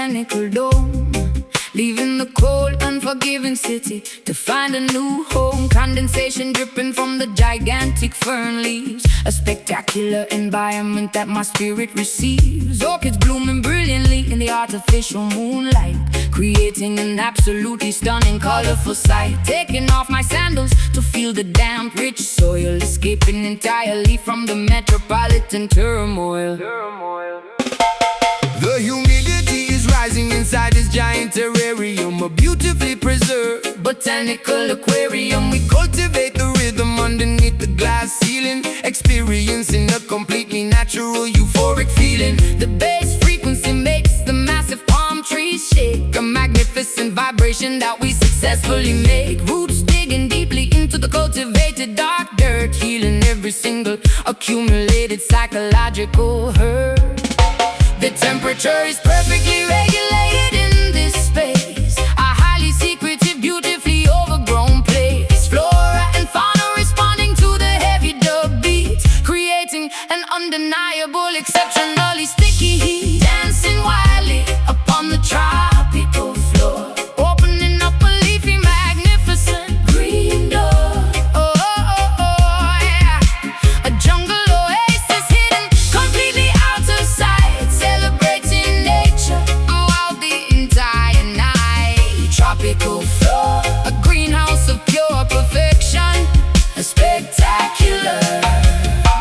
botanical dome, leaving the cold, unforgiving city to find a new home. Condensation dripping from the gigantic fern leaves, a spectacular environment that my spirit receives. Orchids blooming brilliantly in the artificial moonlight, creating an absolutely stunning, colorful sight. Taking off my sandals to feel the damp, rich soil, escaping entirely from the metropolitan turmoil. The humidity is rising inside this giant terrarium, a beautifully preserved botanical aquarium. We cultivate the rhythm underneath the glass ceiling, experiencing a completely natural euphoric feeling. The bass frequency makes the massive palm trees shake, a magnificent vibration that we successfully make. Roots digging deeply into the cultivated dark dirt, healing every single accumulated psychological hurt. The temperature is perfectly regulated in this space, a highly secretive, beautifully overgrown place. Flora and fauna responding to the heavy dub beats, creating an undeniable, exceptionally sticky heat. Dancing wildly upon the tropical floor, opening up a leafy, magnificent green door. Oh, oh, oh, oh, yeah. A jungle oasis hidden completely out of sight, celebrating nature throughout the entire night. Tropical floor, a greenhouse of pure perfection, a spectacular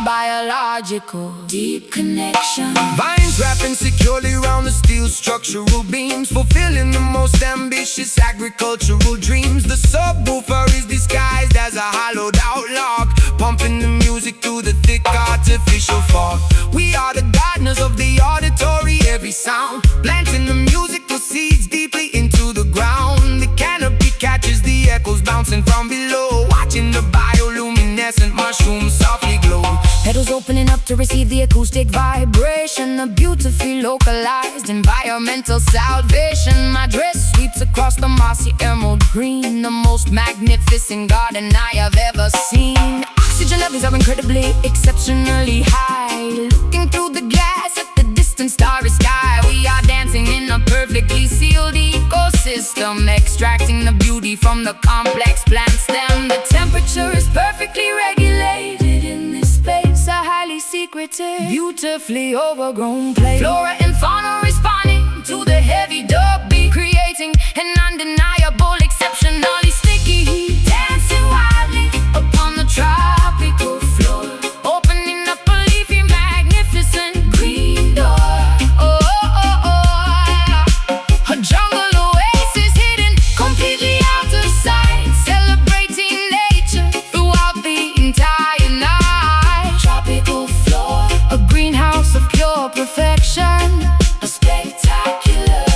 biological deep connection. Vines wrapping securely around the steel structural beams, fulfilling the most ambitious agricultural dreams. The subwoofer is disguised as a hollowed out log, pumping the music through the thick artificial fog. We are the gardeners of the auditory, every sound planting the musical seeds deeply into the ground. The canopy catches the echoes bouncing from below, watching the bioluminescent mushrooms softly glow. Petals opening up to receive the acoustic vibration, a beautifully localized environmental salvation. My dress sweeps across the mossy emerald green, the most magnificent garden I have ever seen. Oxygen levels are incredibly, exceptionally high. Looking through the glass at the distant starry sky, we are dancing in a perfectly sealed ecosystem, extracting the beauty from the complex plant stem. The temperature is perfectly regulated in this space, a highly secretive, beautifully overgrown place. Flora and fauna responding to the heavy dub beat, creating an undeniable, exceptionally sticky heat. Dancing wildly upon the tropical floor, opening up a leafy, magnificent green door. Oh, oh, oh, oh. A jungle oasis hidden completely out of sight, celebrating nature throughout the entire night. Tropical floor, a greenhouse of pure perfection, a spectacular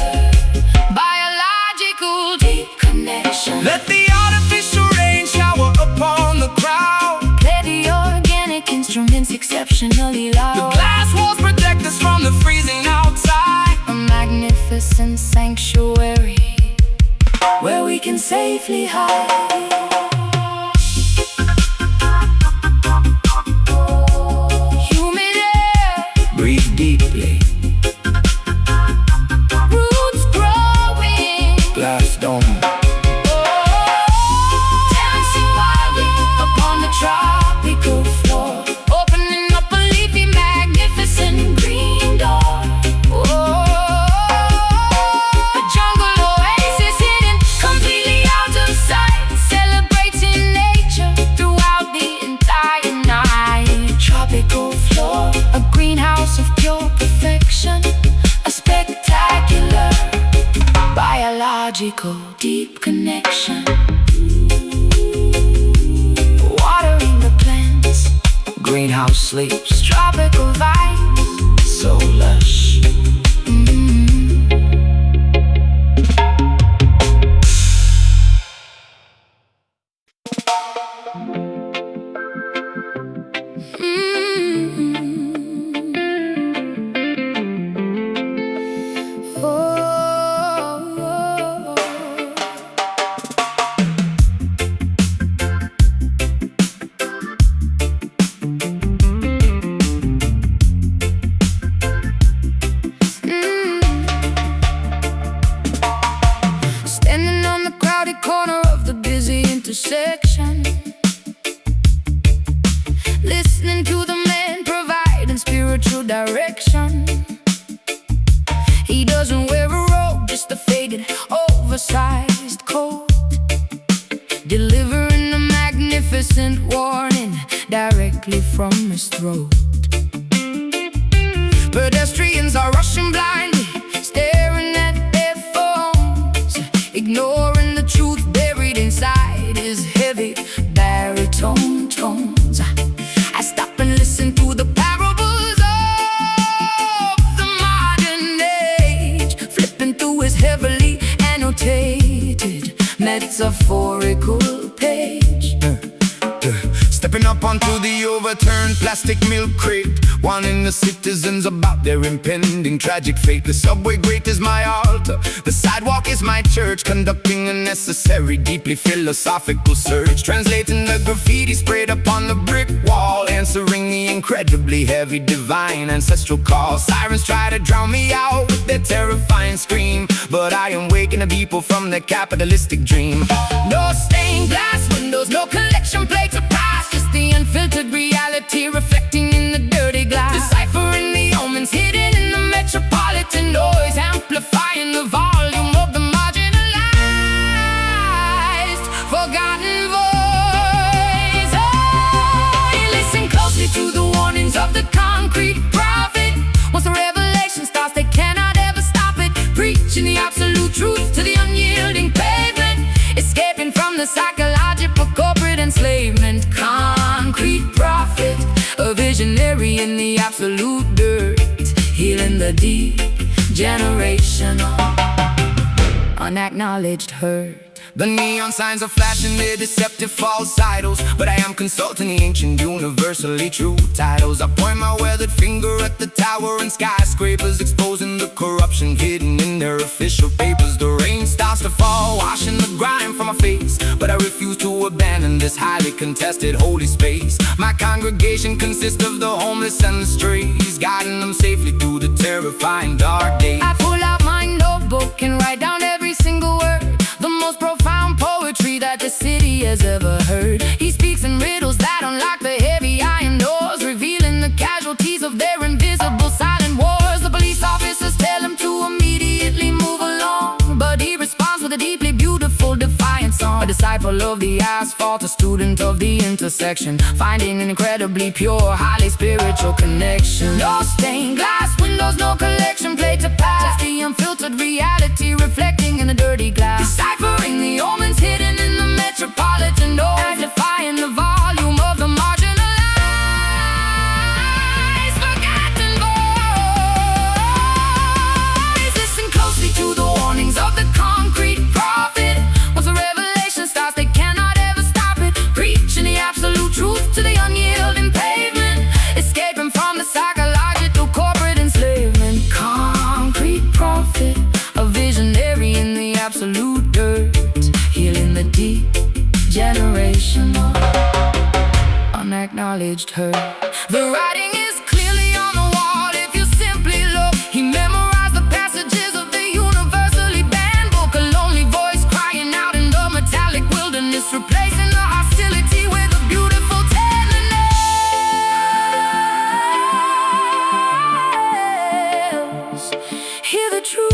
biological deep connection. Let the artificial rain shower upon the crowd, play the organic instruments exceptionally loud. The glass walls protect us from the freezing outside, a magnificent sanctuary where we can safely hide. Humid air, breathe deeply. Roots growing, glass dome. Dancing wildly upon the tropical floor, opening up a leafy, magnificent green door. A jungle oasis hidden completely out of sight, celebrating nature throughout the entire night. Tropical floor, a greenhouse of pure perfection, a spectacular biological deep connection. Watering the plants, greenhouse sleeps, tropical vibes, so lush. from his throat. Pedestrians are rushing blindly, staring at their phones, ignoring the truth buried inside his heavy baritone tones. I stop and listen to the parables of the modern age, flipping through his heavily annotated metaphorical page. Stepping up onto the overturned plastic milk crate, warning the citizens about their impending tragic fate. The subway grate is my altar, the sidewalk is my church, conducting a necessary, deeply philosophical search. Translating the graffiti sprayed upon the brick wall, answering the incredibly heavy divine ancestral call. Sirens try to drown me out with their terrifying scream, but I am waking the people from their capitalistic dream. No stained glass windows, no collection plates of past, just the unfiltered reality reflecting in the dirty glass. Deciphering the omens hidden in the metropolitan noise, amplifying the volume of the marginalized, forgotten voice. Oh, you listen closely to the warnings of the concrete prophet. Once the revelation starts, they cannot ever stop it. Preaching the absolute truth to the unyielding pavement, escaping from the psychological corporate enslavement. Concrete prophet, a visionary in the absolute dirt, healing the deep, generational, unacknowledged hurt. The neon signs are flashing their deceptive false idols, but I am consulting the ancient, universally true titles. I point my weathered finger at the tower and skyscrapers, exposing the corruption hidden in their official papers. The rain starts to fall, washing the grime from my face, but I refuse to abandon this highly contested holy space. My congregation consists of the homeless and the strays, guiding them safely through the terrifying dark days. I pull out my notebook and write down every single word, the most profound poetry that the city has ever heard. He speaks in riddles that unlock the heavy iron doors, revealing the casualties of their invisible silent wars. The police officers tell him to immediately move along, but he responds with a deeply beautiful defiant song. A disciple of the asphalt, a student of the intersection, finding an incredibly pure, highly spiritual connection. No stained glass windows, no collection plate to pass, just the unfiltered reality reflecting in the dirty glass. Deciphering the omens hidden in the metropolitan noise, amplifying the volume of the marginalized, forgotten voice. Listen closely to the warnings of the concrete prophet. Once the revelation starts, they cannot ever stop it. Preaching the absolute truth to the unyielding pavement, escaping from the psychological corporate enslavement. Concrete prophet, a visionary in the absolute dirt, healing the deep, generational, unacknowledged hurt. The writing is clearly on the wall if you simply look. He memorized the passages of the universally banned book, a lonely voice crying out in the metallic wilderness, replacing the hostility with a beautiful tenderness. Hear the truth.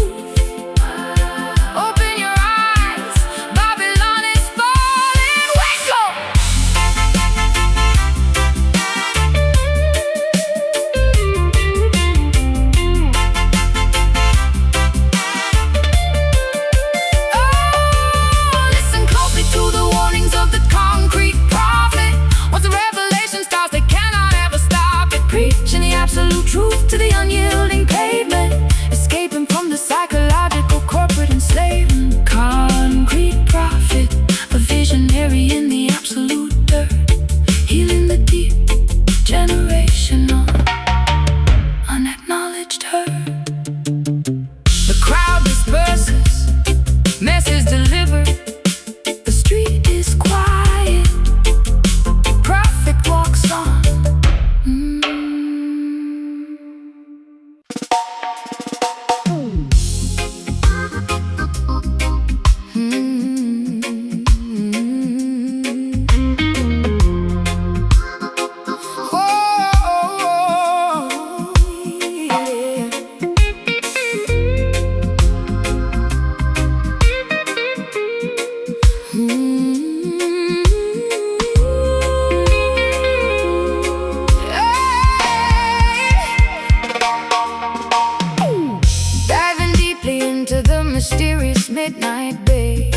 mysterious midnight bay,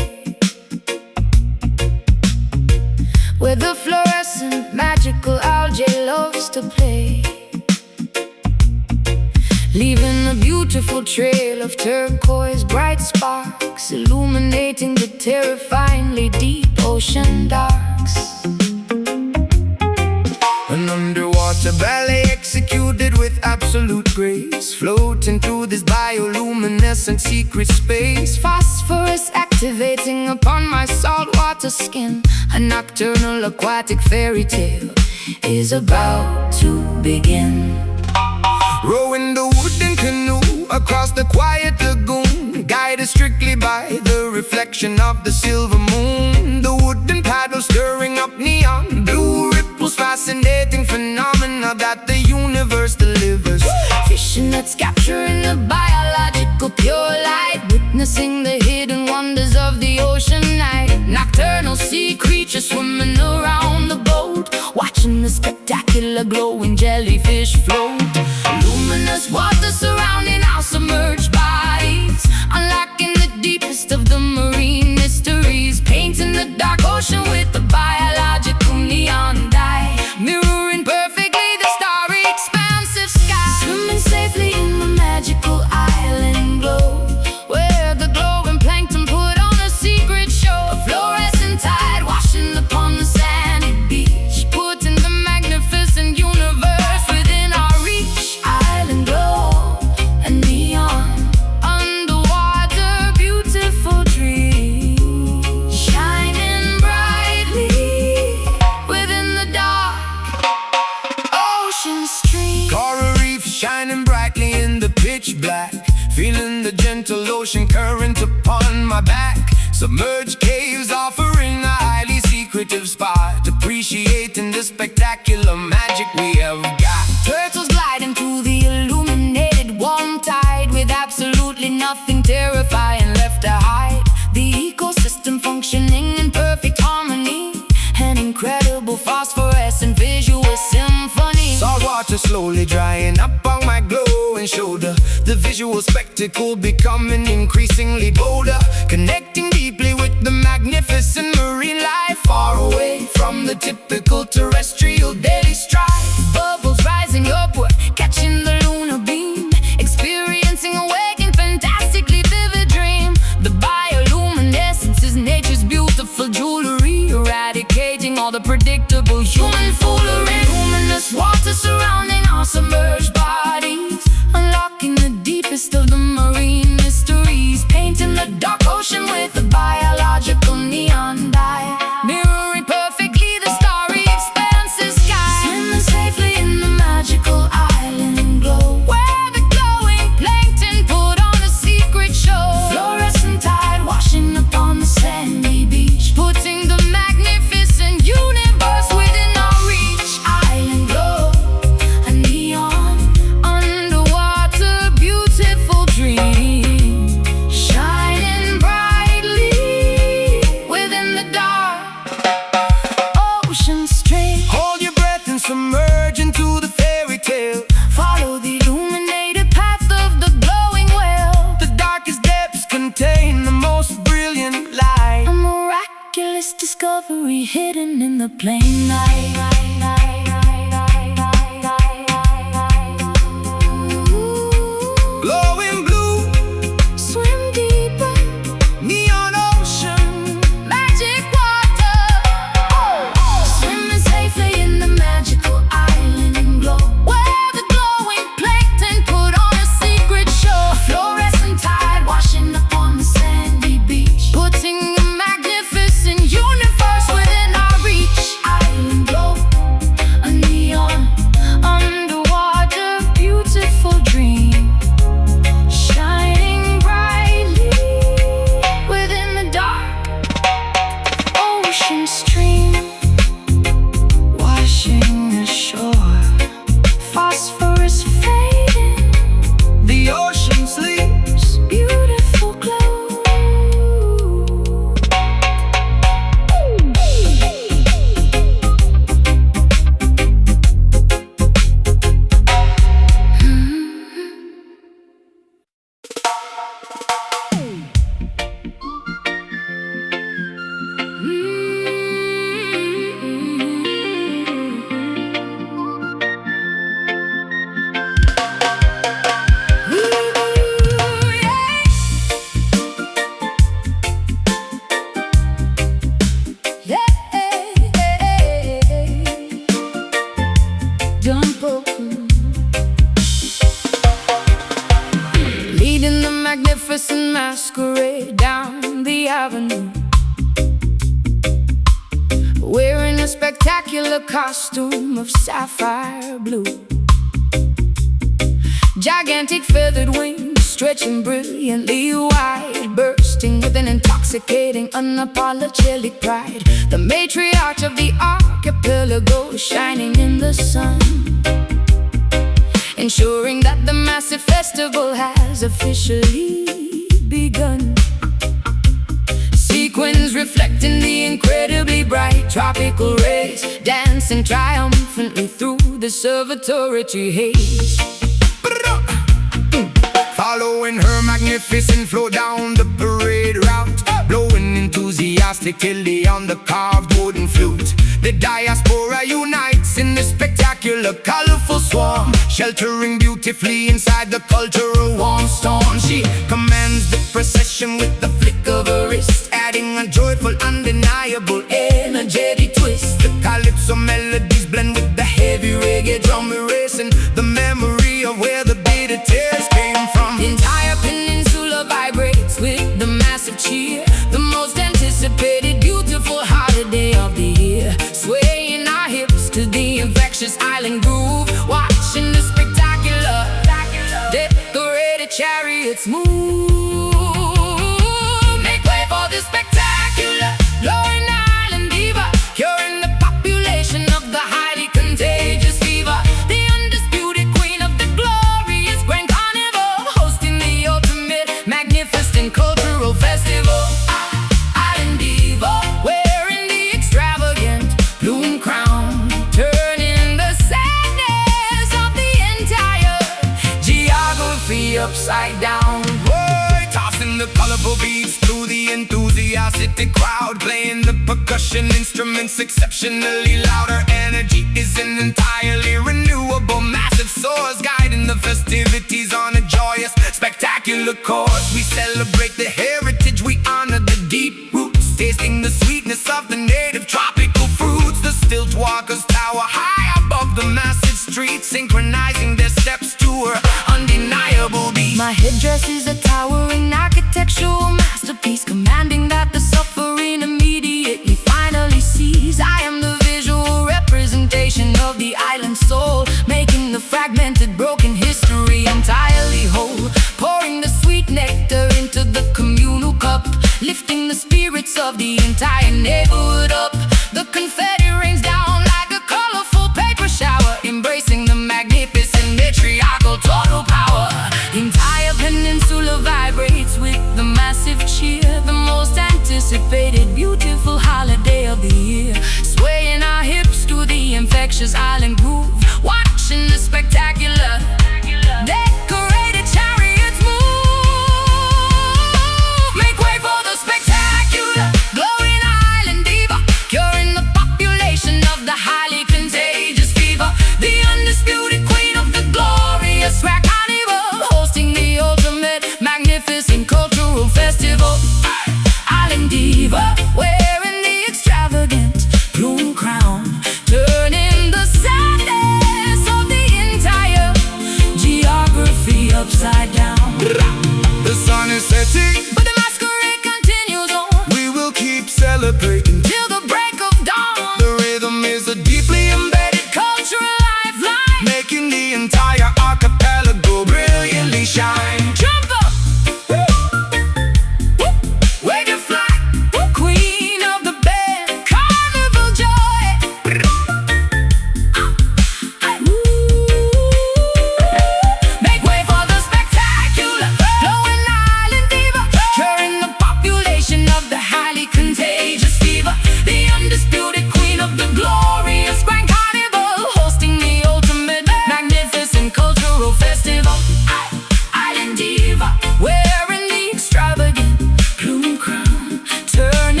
where the fluorescent magical algae loves to play, leaving a beautiful trail of turquoise bright sparks, illuminating the terrifyingly deep ocean darks. An underwater ballet executed with absolute grace, floating through this bioluminescent secret space. Phosphorus activating upon my saltwater skin. A nocturnal aquatic fairy tale is about to begin. Rowing the wooden canoe across the quiet lagoon, guided strictly by the reflection of the silver moon. The wooden paddle stirring up neon blue ripples, fascinating phenomena that the universe delivers. Fishing nets capturing the biological pure light, witnessing the hidden wonders of the ocean night. Nocturnal sea creatures swimming around the boat, watching the spectacular glowing jellyfish float. Luminous water surrounding our submerged bodies, unlocking the deepest of the marine mysteries, painting the dark ocean with the biological neon dye, mirroring perfectly the starry expansive sky. Swimming safely in the magical island glow, where the glowing plankton put on a secret show. A fluorescent tide washing upon the sandy beach, putting the magnificent universe within our reach. Island glow and neon, underwater beautiful dreams, shining brightly within the dark ocean stream. Coral reefs shining brightly in the pitch black, feeling the gentle ocean current upon my back. Submerged caves offering a highly secretive spot, appreciating the spectacular magic we have got. Turtles gliding through the illuminated warm tide, with absolutely nothing terrifying left to hide. The ecosystem functioning in perfect harmony, an incredible phosphorescent visual symphony. Saltwater slowly drying up on my glowing shoulder, the visual spectacle becoming increasingly bolder, connecting deeply with the magnificent marine life, far away from the typical terrestrial daily strife. Bubbles rising upward, catching the lunar beam, experiencing a waking, fantastically vivid dream. The bioluminescence is nature's beautiful jewelry, eradicating all the predictable human foolery. Luminous water surrounding our submerged bodies, unlocking the deepest of the marine mysteries, painting the dark ocean with a biological neon dye, mirroring perfectly the starry expansive sky. Swimming safely in the magical island glow, where the glowing plankton put on a secret show. Fluorescent tide washing upon the sandy beach, putting the magnificent universe within our reach. Island glow, a neon, underwater beautiful dream, shining brightly within the dark ocean stream. Hold your breath and submerge into the fairy tale. Follow the illuminated path of the glowing whale. The darkest depths contain the most brilliant light, a miraculous discovery hidden in the plain night. Glowing blue, swim deeper, neon ocean, magic water. Swimming safely in the magical island glow, where the glowing plankton put on a secret show. A fluorescent tide washing upon the sandy beach, putting the magnificent universe within our reach. Island glow masquerade down the avenue, wearing a spectacular costume of sapphire blue. Gigantic feathered wings stretching brilliantly wide, bursting with an intoxicating, unapologetic pride. The matriarch of the archipelago shining in the sun, ensuring that the massive festival has officially begun. Sequins reflecting the incredibly bright tropical rays, dancing triumphantly through the observatory haze. Following her magnificent flow down the parade route, blowing enthusiastically on the carved wooden flute. The diaspora unites in the spectacular, colorful swarm, sheltering beautifully inside the cultural warm storm. She commands the procession with the flick of her wrist, adding a joyful, undeniable, energetic twist. The calypso melodies blend with the heavy reggae drum erasing the memory of where the bitter tears came from. The entire peninsula vibrates with the massive cheer, the most anticipated, beautiful holiday of the year. Swaying our hips to the infectious island groove, watching the spectacular, decorated chariots move. Make way for the spectacular, glowing island diva, curing the population of the highly contagious fever. The undisputed queen of the glorious grand carnival, hosting the ultimate, magnificent cultural festival. Island diva, wearing the extravagant plume crown, turning the sadness of the entire geography upside down. Boy, tossing the colorful beats through the enthusiastic crowd, playing the percussion instruments exceptionally loud. Her energy is an entirely renewable, massive source, guiding the festivities on a joyous, spectacular course. We celebrate the heritage, we honor the deep roots, tasting the sweetness of the native tropical fruits. The stilt walkers tower high above the massive streets, synchronizing their steps to her undeniable beat. My headdress is a towering architectural masterpiece, commanding that the suffering immediately finally cease. I am the visual representation of the island soul, making the fragmented, broken history entirely whole. Pouring the sweet nectar into the communal cup, lifting the spirits of the entire neighborhood up. The confetti rains down like a colorful paper shower, embracing the magnificent matriarchal total power. The entire peninsula vibrates with the massive cheer, the most anticipated, beautiful holiday of the year. Swaying our hips to the infectious island groove, watching the spectacular, decorated chariots move. Make way for the spectacular, glowing island diva, curing the population of the highly contagious fever. The undisputed queen of the glorious grand carnival, hosting the ultimate, magnificent cultural festival. Island diva, wearing the extravagant plume crown, turning the sadness of the entire geography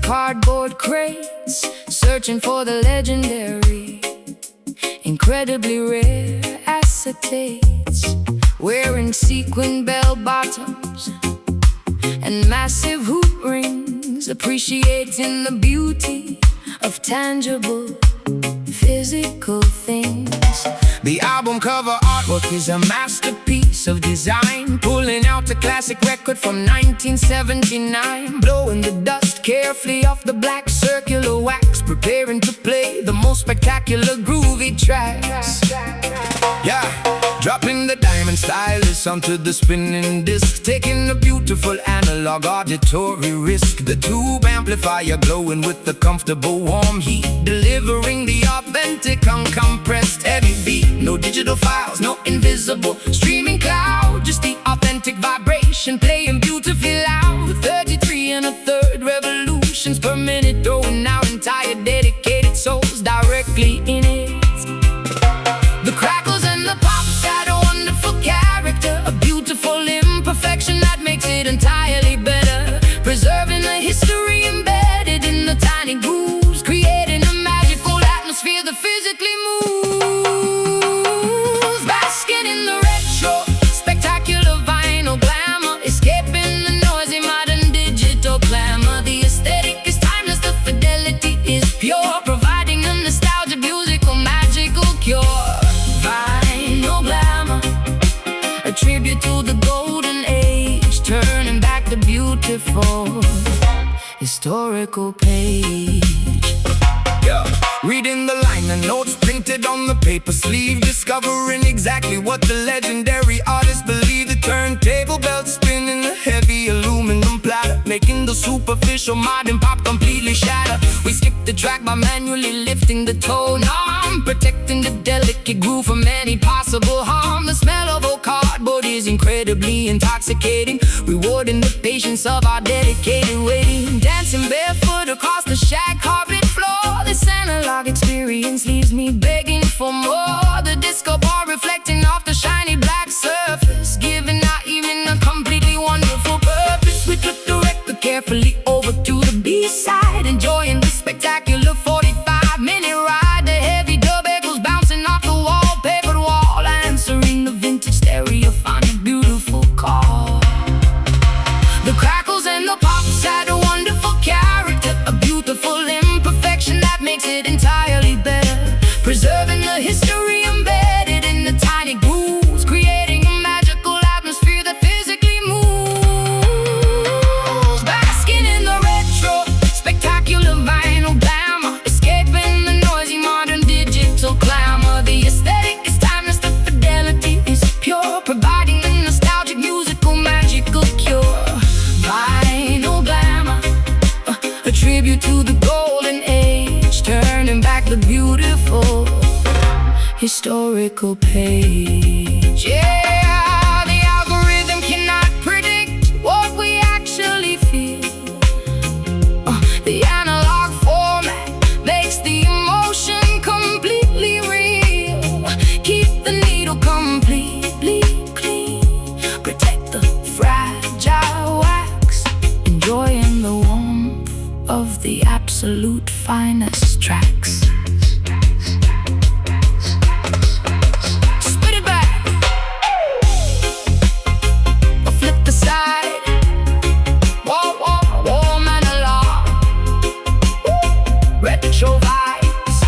cardboard crates, searching for the legendary, incredibly rare acetates, wearing sequin bell-bottoms and massive hoop rings, appreciating the beauty of tangible, physical things. The album cover artwork is a masterpiece of design, pulling out a classic record from 1979, blowing the dust carefully off the black circular wax, preparing to play the most spectacular groovy tracks. Yeah, dropping the diamond stylus onto the spinning disc, taking a beautiful analog auditory risk. The tube amplifier glowing with the comfortable warm heat, delivering the authentic uncompressed heavy beat. No digital files, no invisible streaming cloud, just the authentic vibration playing beautifully loud. The 33 and a third revolutions per minute, throwing out entire dedicated souls directly in it. The crackles and the pops add a wonderful character, a beautiful imperfection that makes it entirely better, preserving the history embedded in the tiny grooves, creating a magical atmosphere that physically moves. Basking in the retro, spectacular vinyl glamour, escaping the noisy modern digital glamour. The aesthetic is timeless, the fidelity is pure, providing a nostalgia musical magical cure. A tribute to the golden age, turning back the beautiful historical page. Yeah. Reading the liner notes printed on the paper sleeve, discovering exactly what the legendary artist believed. The turntable belt spinning, a heavy aluminum platter, making the superficial modern pop completely shatter. We skip the track by manually lifting the tone arm, protecting the delicate groove from any possible harm. The smell of old cardboard is incredibly intoxicating, rewarding the patience of our dedicated waiting. Dancing barefoot across the shag carpet floor, this analog experience leaves me begging for more. The disco ball reflecting off the shiny black surface, giving our evening a completely wonderful purpose. We took the record carefully over to the B-side, enjoying the spectacular 45-minute ride. The heavy dub echoes bouncing off the wallpapered wall, answering the vintage stereophonic beautiful call. The crackles and the pops add a wonderful character, a beautiful imperfection that makes it entirely better, preserving the history embedded in the tiny grooves, creating a magical atmosphere that physically moves. Basking in the retro, spectacular vinyl glamour, escaping the noisy modern digital glamour. The aesthetic is timeless, the fidelity is pure, providing a nostalgic musical magical cure. Vinyl glamour, a tribute to the golden age, turning back the beautiful historical page. Yeah, the algorithm cannot predict what we actually feel. The analog format makes the emotion completely real. Keep the needle completely clean, protect the fragile wax, enjoying the warmth of the absolute finest tracks. Spit it back, or flip the side. Whoa, whoa, warm analog, retro vibes.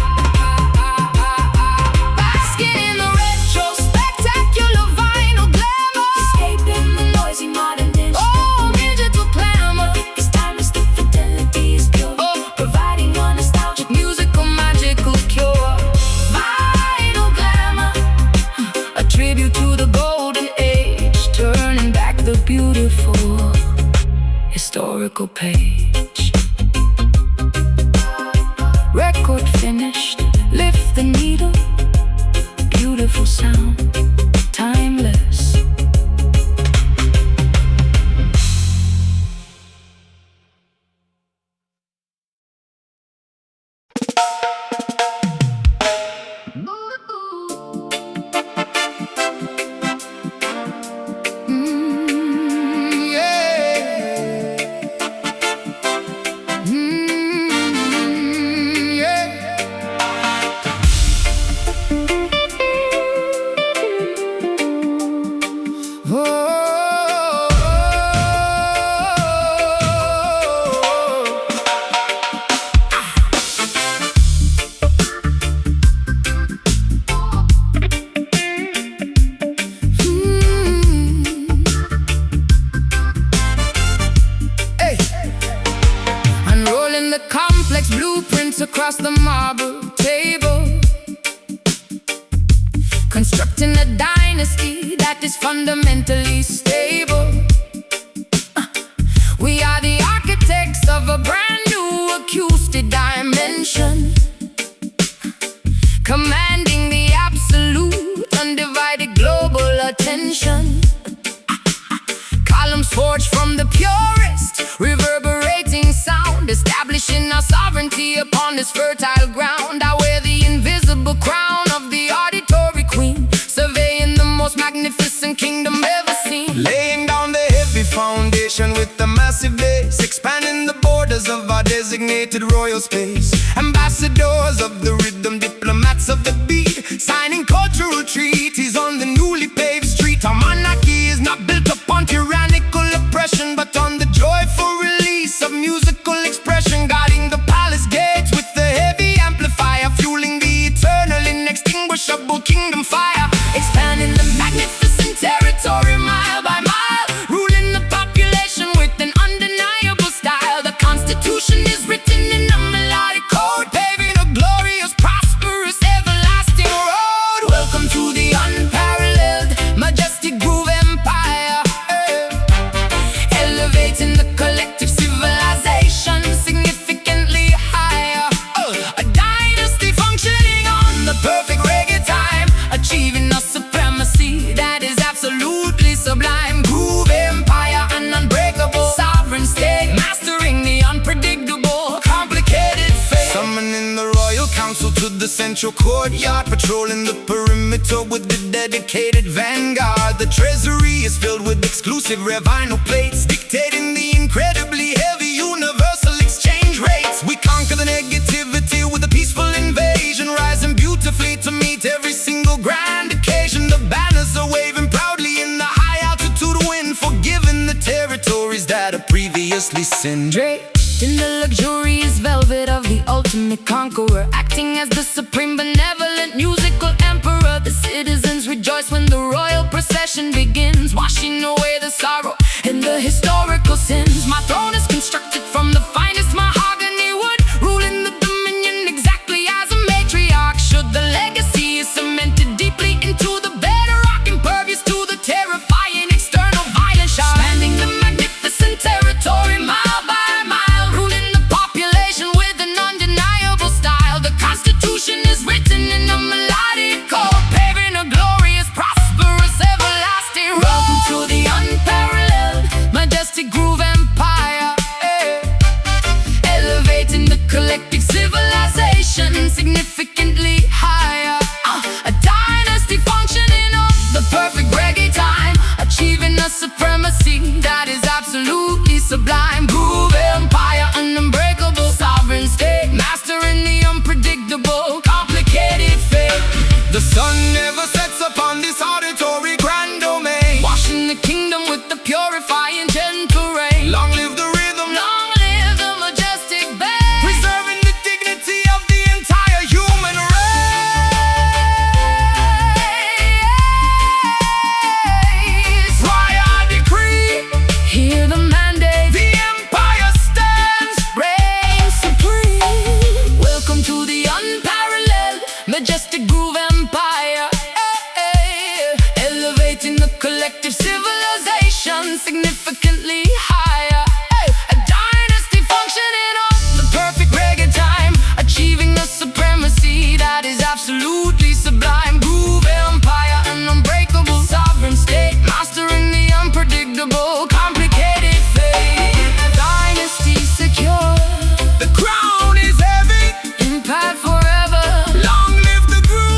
Basking in the retro, spectacular vinyl glamour, escaping the noisy modern digital. Oh, digital glamour, it's timeless, the fidelity is pure, providing a nostalgic musical magical cure. Vinyl glamour, a tribute to the golden age, turning back the beautiful historical page. Record finished, lift the needle, beautiful sound, timeless. Yeah. constructing a dynasty that is fundamentally stable. We are the architects of a brand new acoustic dimension, commanding the absolute, undivided global attention. Columns forged from the purest, reverberating sound, establishing our sovereignty upon this fertile ground. I wear the invisible crown of the auditory queen, surveying the most magnificent kingdom ever seen. Laying down the heavy foundation with the massive base, expanding the borders of our designated royal space. Ambassadors of the rhythm, diplomats of the beat, signing cultural treaties on the newly paved street. Our monarchy is not built upon tyrannical oppression, but on the joyful release of musical expression. Guarding the palace gates with the heavy amplifier, fueling the eternal inextinguishable kingdom fire. Expanding the magnificent territory mile by mile, ruling the population with an undeniable style. The Constitution is written in a melodic code, paving a glorious, prosperous, everlasting road. Welcome to the unparalleled, majestic groove empire, elevating the collective civilization significantly higher. A dynasty functioning on the perfect reggae time, achieving a supremacy that is absolutely sublime. Groove empire, an unbreakable sovereign state, mastering the unpredictable, complicated fate. Summoning the royal council to the central courtyard, patrolling the perimeter with the dedicated vanguard. The treasury is filled with exclusive rare vinyl plates, dictating the incredibly heavy universal exchange rates. We conquer the negativity with a peaceful invasion, rising beautifully to meet every single grand occasion. The banners are waving proudly in the high altitude wind, forgiving the territories that are previously sinned. Draped in the luxurious velvet of the ultimate conqueror, acting as the supreme benevolent musical emperor. The citizens rejoice when the royal procession begins, washing away the sorrow and the historical sins. My throne is constructed from the finest mahogany wood, ruling the dominion exactly as a matriarch should. The legacy is cemented deeply into the bedrock, impervious to the terrifying external violence shock. Expanding the magnificent territory mile by mile, ruling the population with an undeniable style. The Constitution is written in a melodic code, paving a glorious, prosperous, everlasting road. Welcome to the unparalleled, majestic groove empire, elevating the collective civilization significantly higher. A dynasty functioning on the perfect reggae time, achieving a supremacy that is absolutely sublime. Groove empire, an unbreakable sovereign state, mastering the unpredictable, complicated fate. The sun never sets upon this auditory grand domain, Washing the kingdom with the purifying gentle rain. long live the rhythm, Long live the majestic bass, preserving the dignity of the entire human race. Royal decree, hear the mandate, the empire stands. reign supreme. Welcome to the unparalleled, majestic groove empire, elevating the collective civilization significantly higher. A dynasty functioning on the perfect reggae time, achieving a supremacy that is absolutely sublime. Groove empire, an unbreakable sovereign state, mastering the unpredictable, complicated fate. Dynasty secure, The crown is heavy, impact forever. long live the groove.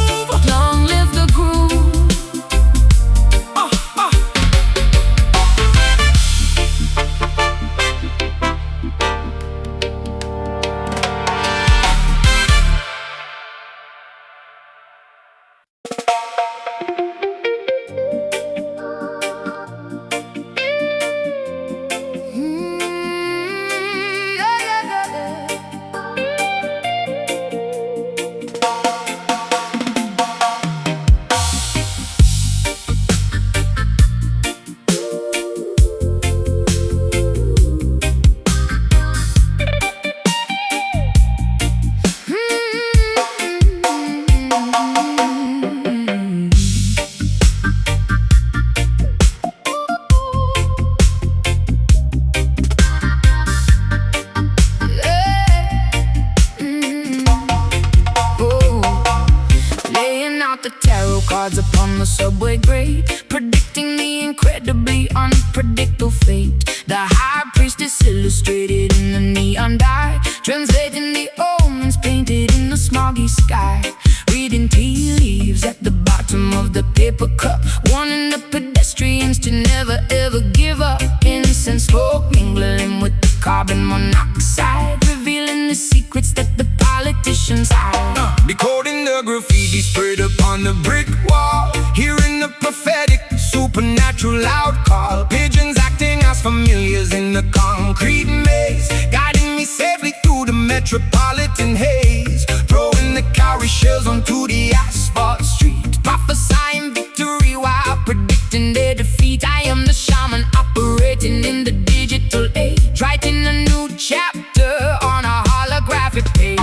the tarot cards upon the subway grate, predicting the incredibly unpredictable fate. The high priestess illustrated in the neon dye, translating the omens painted in the smoggy sky. Reading tea leaves at the bottom of the paper cup, warning the pedestrians to never ever give up. Incense smoke mingling with the carbon monoxide, revealing the secrets that the politicians hide. Decoding the graffiti spread upon the brick wall, hearing the prophetic supernatural loud call. Pigeons acting as familiars in the concrete maze, guiding me safely through the metropolitan haze. Throwing the cowrie shells onto the asphalt street, prophesying victory while predicting their defeat. I am the shaman operating in the digital age, writing a new chapter on a holographic page.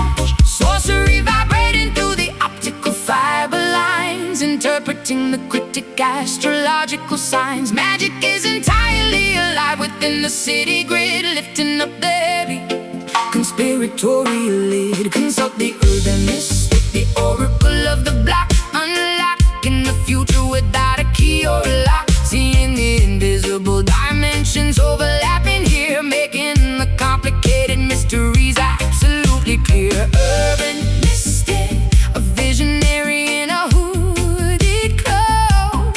Sorcery vibrating through the optical fiber lines, interpreting the cryptic astrological signs. Magic is entirely alive within the city grid, lifting up the heavy conspiratorial lid. Consult the urban mystic, the oracle of the black, unlocking the future without a key or a lock. Seeing the invisible dimensions overlapping here, making the complicated mysteries absolutely clear. Urban mystic, a visionary in a hooded cloak,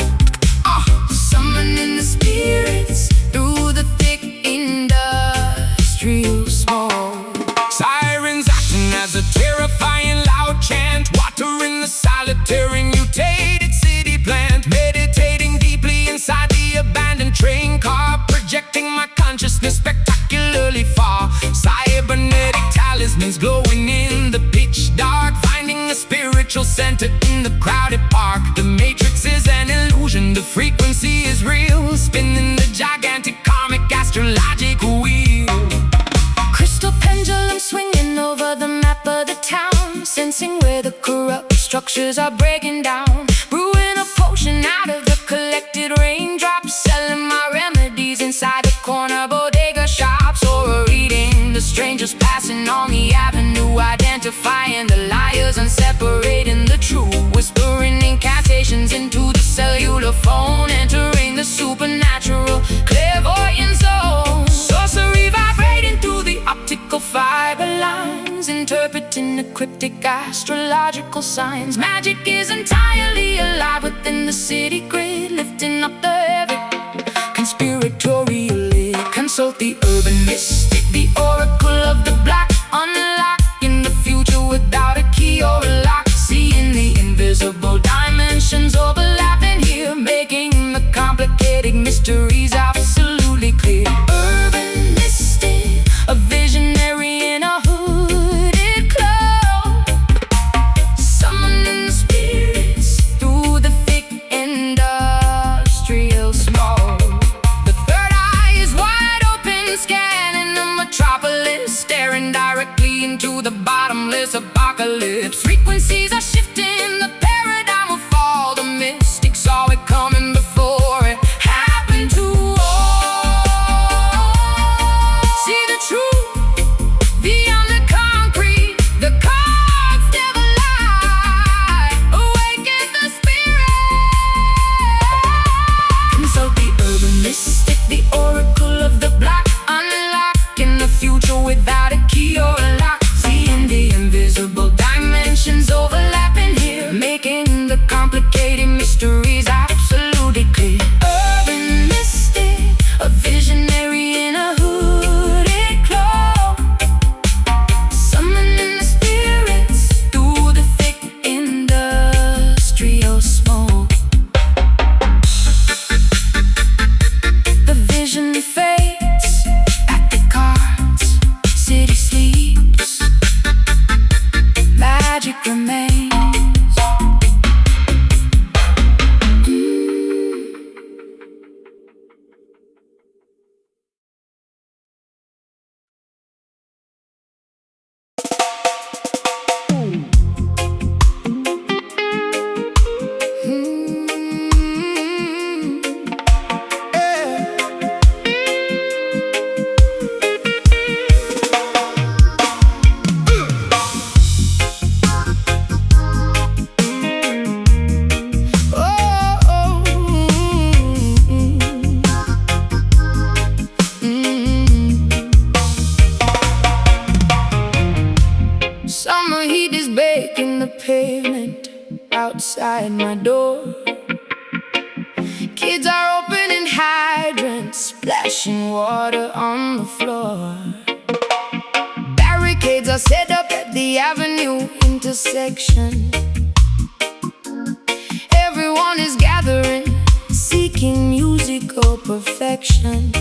summoning the spirits through the thick industrial smoke. Sirens acting as a terrifying loud chant, watering the solitary mutated city plant. Meditating deeply inside the abandoned train car, projecting my consciousness spectacularly far. Cybernetic talismans glowing in the pitch dark, finding a spiritual center in the crowded park. The matrix is an illusion, the frequency is real, spinning the gigantic karmic astrological wheel. Crystal pendulum swinging over the map of the town, sensing where the corrupt structures are breaking down. Brewing a potion out of the collected raindrops, selling my remedies inside the corner bodega shops. Or reading the strangers passing on the avenue, identifying the liars and separating the true. Whispering incantations into the cellular phone, entering the supernatural clairvoyant zone. Sorcery vibrating through the optical fiber lines, interpreting the cryptic astrological signs. Magic is entirely alive within the city grid, lifting up the heavy conspiratorial lid. Consult the urban mystic, the oracle of the black, unlocking the future without a key or a lock. Seeing the invisible dimensions overlapping here, making the complicated mysteries absolutely clear. Urban mystic, a visionary in a hooded cloak, summoning the spirits through the thick industrial smoke. The third eye is wide open, scanning the metropolis, staring directly into the bottomless apocalypse. Frequencies are shifting, the paradigm will fall. The mystic saw it coming before it happened to all. outside my door. Kids are opening hydrants, splashing water on the floor. Barricades are set up at the avenue intersection. Everyone is gathering, seeking musical perfection.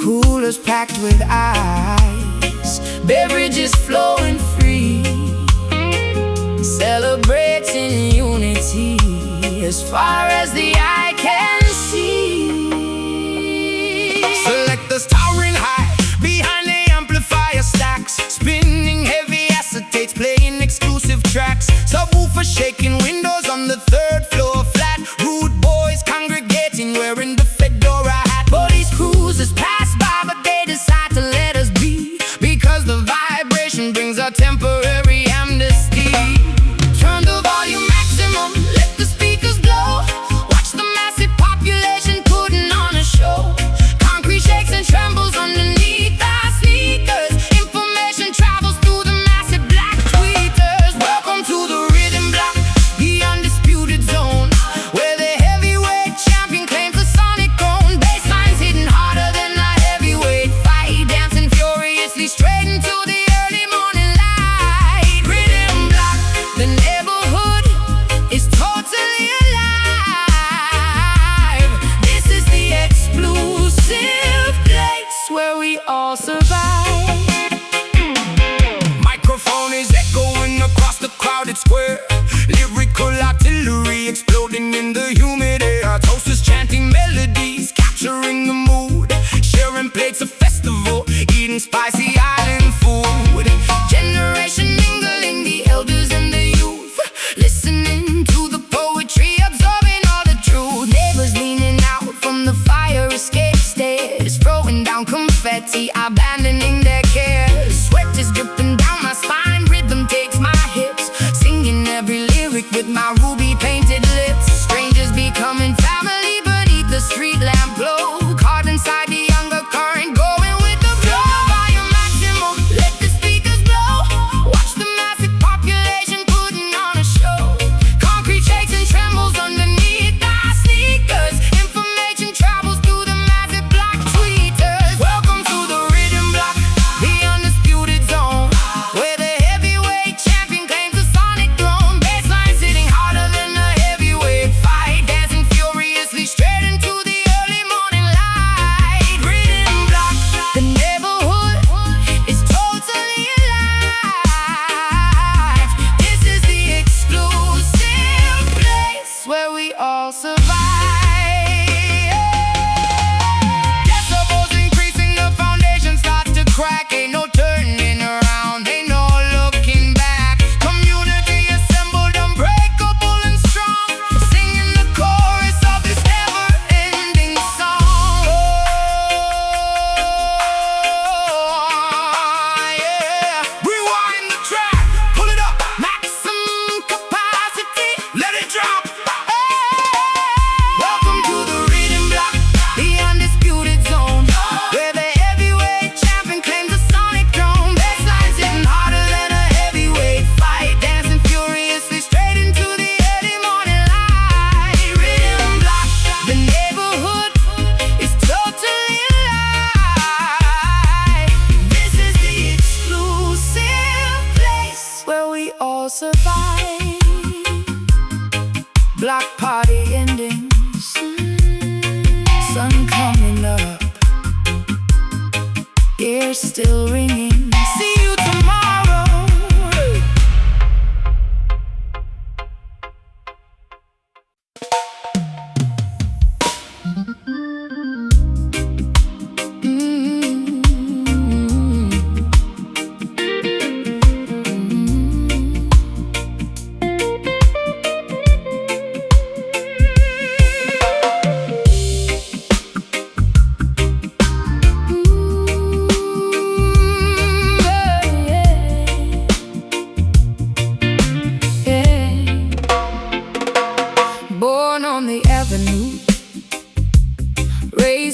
Coolers packed with ice, beverages flowing free, celebrating unity as far as the eye can see. Selectors towering high behind the amplifier stacks, spinning heavy acetates, playing exclusive tracks. Subwoofer shaking windows on the third floor flat. Rude boys congregating wearing the fedora hat. Police cruisers pass by, but they decide to let us be, because the vibration brings a temporary amnesty. Turn the volume maximum, let the speakers blow. Watch the massive population putting on a show. Concrete shakes and trembles underneath our sneakers. Information travels through the massive black tweeters. Welcome to the rhythm block, the undisputed zone, where the heavyweight champion claims the sonic throne. Basslines hitting harder than a heavyweight fight, dancing furiously straight into the early morning light. Rhythm block, the neighborhood is totally alive. This is the exclusive place where we all survive. Microphone is echoing across the crowded square, lyrical artillery exploding in the humid air. Toasters chanting melodies, capturing the mood, sharing plates of festival, eating spicy island food. Generation mingling, the elders and the youth, listening to the poetry, absorbing all the truth. Neighbors leaning out from the fire escape stairs, throwing down confetti, abandoning their cares. Sweat is dripping down my spine, rhythm takes my hips, singing every lyric with my ruby painted lips. Strangers becoming family beneath the street lamp glow, caught inside the undercurrent, going with the flow. Volume maximum, let the speakers blow. Watch the massive population putting on a show. Concrete shakes and trembles underneath our sneakers. Information travels through the massive black tweeters. Welcome to the rhythm block, The undisputed zone, where the heavyweight champion claims the sonic throne. Basslines hitting harder than a heavyweight fight, dancing furiously straight into the early morning light. Rhythm block, the neighborhood is totally alive. This is the exclusive place where we all survive. decibels increasing, the foundation starts to crack. Ain't no turning around, ain't no looking back. Community assembled, unbreakable and strong, Singing the chorus of this never-ending song. oh yeah. Rewind the track, pull it up, Maximum capacity. let it drop. Welcome to the rhythm block, the undisputed zone, where the heavyweight champion claims the sonic throne. Basslines hitting harder than a heavyweight fight, dancing furiously straight into the early morning light. Rhythm block, the neighborhood is totally alive. This is the exclusive place where we all survive. Block party endings, sun coming up, ears still ringing. See you tomorrow.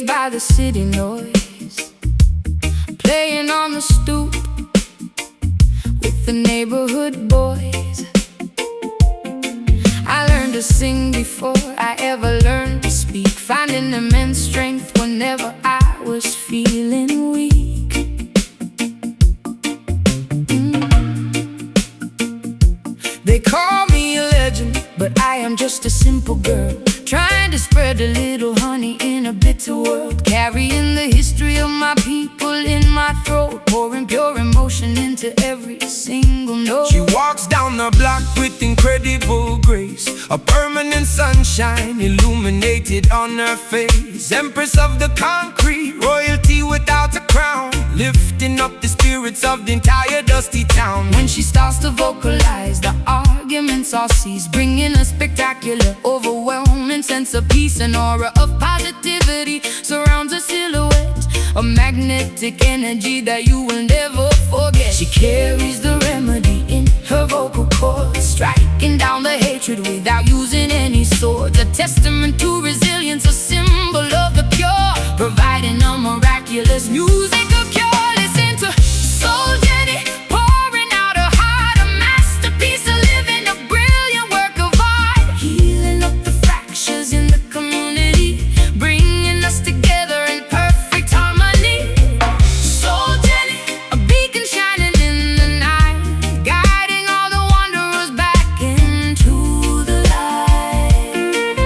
by the city noise, playing on the stoop with the neighborhood boys. sing before I ever learned to speak, finding immense strength whenever I was feeling weak. They call me a legend, but I am just a simple girl, trying to spread a little honey in a bitter world, carrying the history of my people in my throat, pouring pure emotion into every single note. She walks down the block with incredible grace, a permanent sunshine illuminated on her face. Empress of the concrete, royalty without a crown, lifting up the spirits of the entire dusty town. When she starts to vocalize, the arguments all cease, bringing a spectacular, overwhelming sense of peace. An aura of positivity surrounds her silhouette, a magnetic energy that you will never forget. She carries the remedy in her vocal cords, striking down the hatred without using any swords. A testament to resilience, a symbol of the pure, providing a miraculous musical cure. Listen to Soul Jenny, pouring out her heart, a masterpiece, a living, a brilliant work of art, healing up the fractures in the community, bringing us together in perfect harmony. Soul Jenny, a beacon shining in the night, guiding all the wanderers back into the light.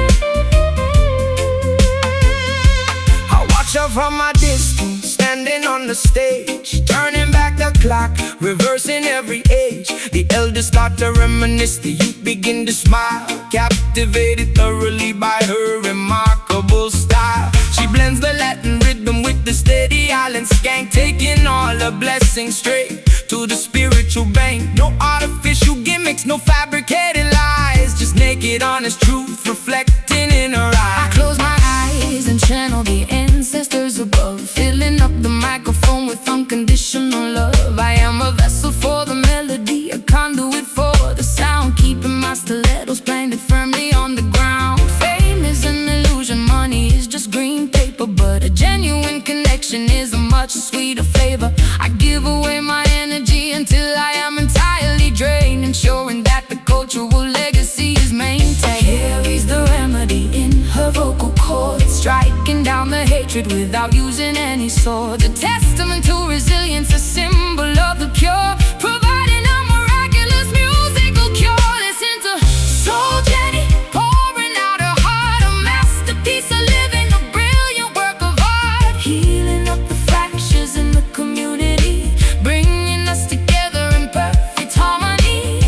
I watch her from a distance, standing on the stage, turning back the clock, reversing every age. The elders start to reminisce, the youth begin to smile, captivated thoroughly by her remarkable style. She blends the Latin rhythm with the steady island skank, taking all the blessings straight to the spiritual bank. No artificial gimmicks, no fabricated lies, just naked honest truth reflecting in her I eyes. close my eyes and channel the ancestors above, filling up the microphone with unconditional love. I am a vessel for the melody, a conduit for the sound, keeping my stilettos planted firmly on the ground. Fame is an illusion, money is just green paper, but a genuine connection is a much sweeter flavor. I give away my energy until I am entirely drained, ensuring that the cultural legacy is maintained. Carries the remedy in her vocal cords, striking down the hatred without using any swords. A testament to resilience, a symbol of the pure, providing a miraculous musical cure. Listen to Soul Jenny, pouring out her heart, a masterpiece, a living, a brilliant work of art, healing up the fractures in the community, bringing us together in perfect harmony.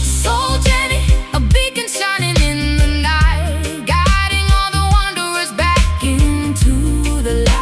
Soul Jenny, a beacon shining in the night, guiding all the wanderers back into the light.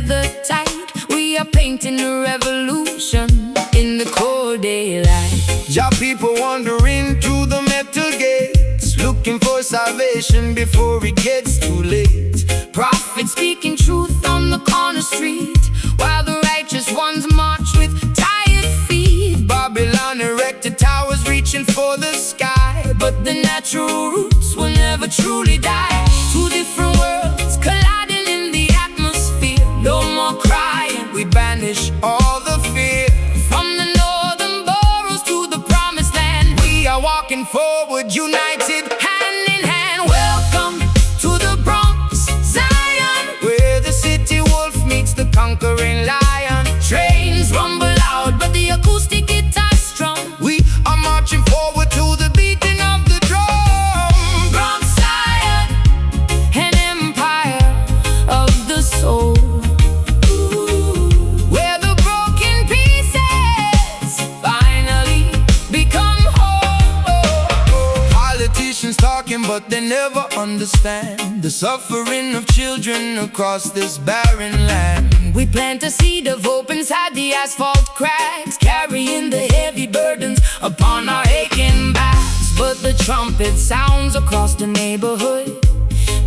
together tight. We are painting a revolution in the cold daylight. Jah people wandering through the metal gates, looking for salvation before it gets too late. Prophets speaking truth on the corner street, while the righteous ones march with tired feet. Babylon erected towers reaching for the sky, but the natural roots will never truly die. Two different worlds colliding in the atmosphere. No more crying, we banish all the fear. From the northern boroughs to the promised land, we are walking forward, united, hand in hand. Welcome to the Bronx, Zion, where the city wolf meets the conquering lion. Trains rumble loud, but the acoustic guitar's strong. We are marching forward to the beating of the drum. Bronx, Zion, an empire of the soul, where the broken pieces finally become whole. Politicians talking, but they never understand the suffering of children across this barren land. We plant a seed of hope inside the asphalt cracks, carrying the heavy burdens upon our aching backs. But the trumpet sounds across the neighborhood,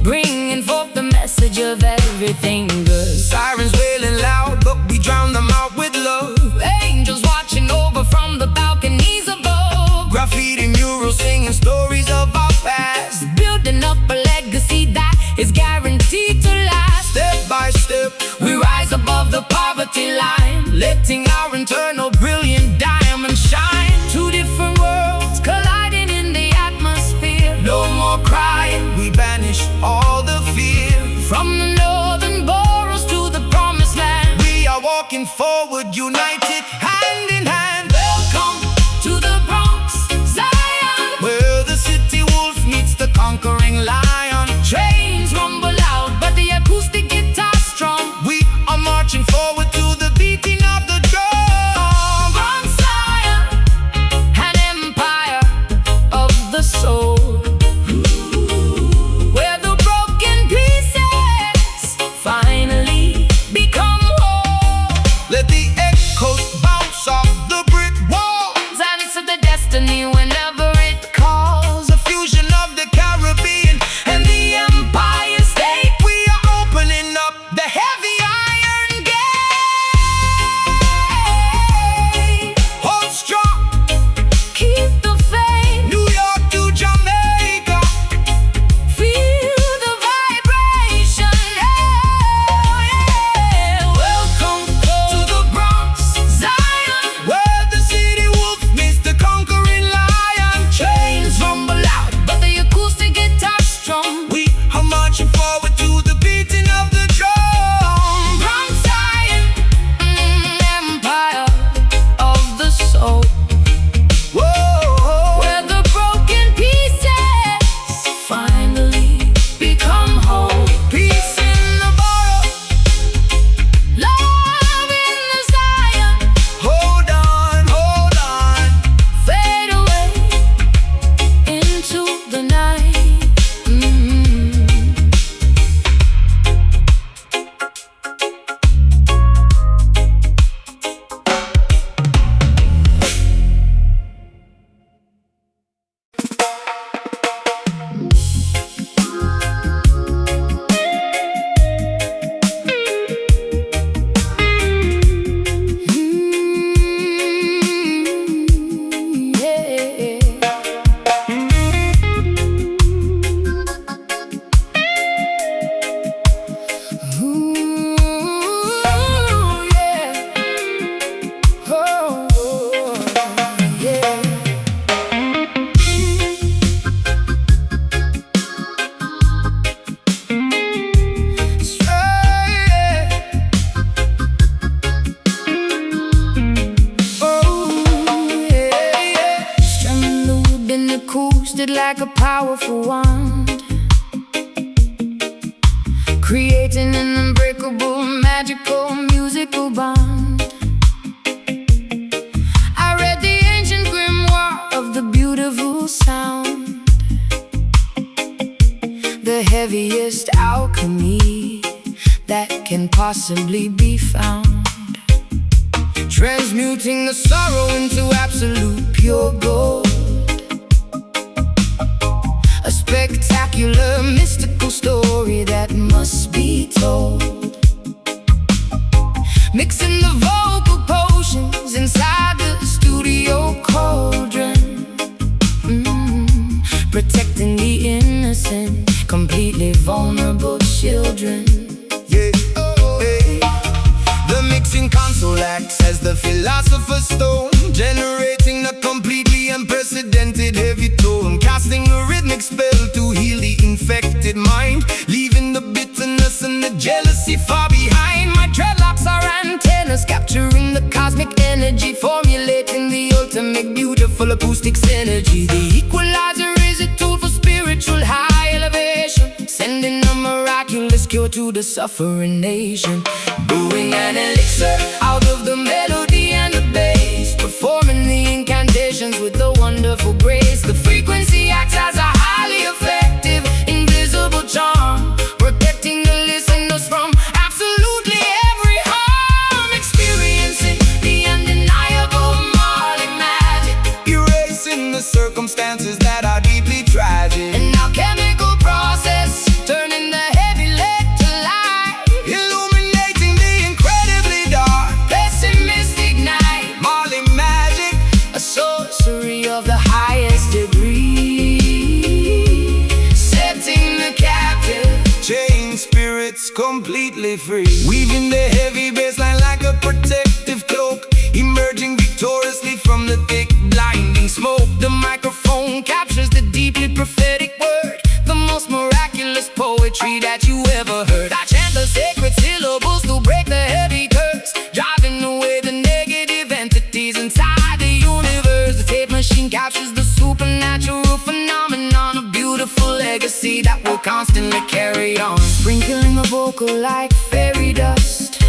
bringing forth the message of everything good. Sirens wailing loud, but we drown them out with love. Angels watching over from the balconies above. Graffiti murals singing stories of our past, building up a legacy that is guaranteed to last. Step by step, we rise above the poverty line, letting our internal brilliant diamond shine. Two different worlds colliding in the atmosphere. No more crying, we banish all the fear. From the northern boroughs to the promised land, we are walking forward, united, hand in hand. Welcome to the Bronx, Zion, where the city wolf meets the conquering lion. Trains rumble loud, but the acoustic guitar's strong. We are marching forward to the beating of the drum. Bronx, Zion, an empire of the soul, where the broken pieces finally become whole. Let the echoes bounce off the brick walls, Answer the destiny whenever it calls. a fusion of the Caribbean and the Empire State. We are opening up the heavy iron gate. Hold strong, Keep the faith, New York to Jamaica. feel the vibration. Welcome to the Bronx, Zion, Where the city wolf meets the conquering lion. trains rumble loud, but the acoustic guitar's strong. We are marching forward to the beating of the drum. Bronx, Zion, empire of the soul, Whoa, where the broken pieces finally become whole. peace in the borough. Love in the Zion, Hold on, hold on. fade away into the night. Acoustic like a powerful wand, creating an unbreakable, magical, musical bond. I read the ancient grimoire of the beautiful sound, the heaviest alchemy that that can possibly be found, transmuting the sorrow into absolute pure gold. A spectacular, mystical story that must be told. Mixing the vocal potions inside the studio cauldron, protecting the innocent, completely vulnerable children. Yeah, hey. The mixing console acts as the philosopher's stone, generating a completely unprecedented heavy tone, casting a rhythmic spell to heal the infected mind, leaving the bitterness and the jealousy far behind. My dreadlocks are antennas, capturing the cosmic energy, formulating the ultimate beautiful acoustic synergy. The equalizer is a tool for spiritual high elevation, sending a miraculous cure to the suffering nation. Brewing an elixir out of the melody and the bass, performing the incantations with a wonderful grace. The frequency acts as a highly effective, invisible charm, protecting the listeners from absolutely every harm. Experiencing the undeniable Marley magic, erasing the circumstances that are deeply tragic. an alchemical process, turning the heavy lead to light, Illuminating the incredibly dark pessimistic night. Marley magic, A sorcery of the highest degree, setting the captive, chain spirits completely free, weaving the heavy bassline like a protective cloak, emerging victoriously from the thick blinding smoke. the microphone captures the deeply prophetic word, the most miraculous poetry that you ever heard. I chant the sacred syllables to break the heavy curse, driving away the negative entities inside the universe. The tape machine captures the supernatural phenomenon, a beautiful legacy that will constantly carry on. Sprinkling the vocal like fairy dust,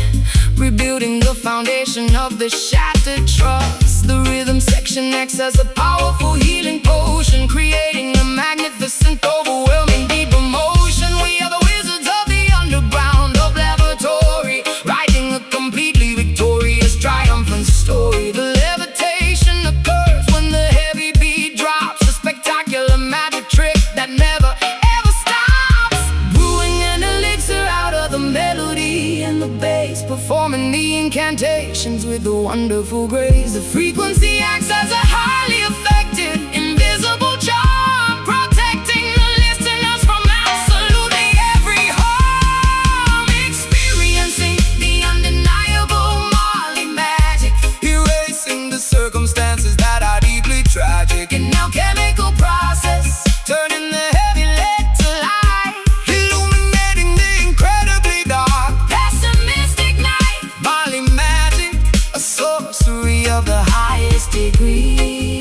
rebuilding the foundation of the shattered trust. The rhythm section acts as a powerful healing potion, creating a magnificent, overwhelming, deep emotion. We are the wizards of the underground, of laboratory, writing a completely victorious, triumphant story. The levitation occurs when the heavy beat drops, a spectacular magic trick that never ever stops. Brewing an elixir out of the melody and the bass, performing the incantations with a wonderful grace. The frequency acts as a highly effective, invisible charm, protecting the listeners from absolutely every harm. Experiencing the undeniable Marley magic, erasing the circumstances that are deeply tragic. an alchemical process, Turning the heavy lead to light, illuminating the incredibly dark pessimistic night. Marley magic, A sorcery of the highest degree.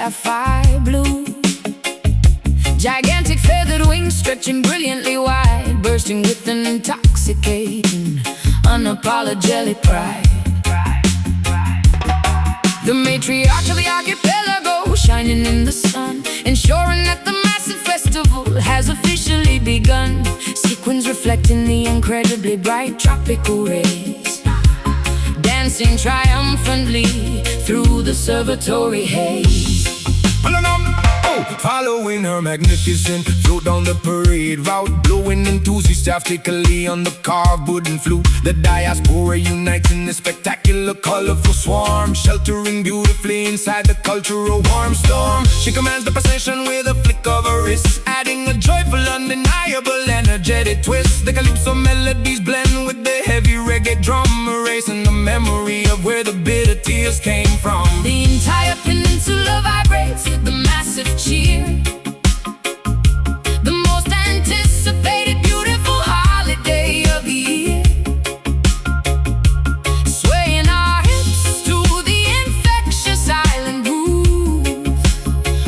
sapphire blue. Gigantic feathered wings stretching brilliantly wide, bursting with an intoxicating, unapologetic pride. The matriarch of the archipelago, shining in the sun, ensuring that the massive festival has officially begun. Sequins reflecting the incredibly bright tropical rays, dancing triumphantly through the observatory haze. Following her magnificent float down the parade route, blowing enthusiastically on the carved wooden flute. The diaspora unites in this spectacular, colorful swarm, sheltering beautifully inside the cultural warm storm. She commands the procession with a flick of her wrist, adding a joyful, undeniable, energetic twist. The calypso melodies blend with the heavy reggae drum, erasing the memory of where the bitter tears came from. The entire peninsula vibrates with the massive cheer, the most anticipated beautiful holiday of the year. Swaying our hips to the infectious island groove,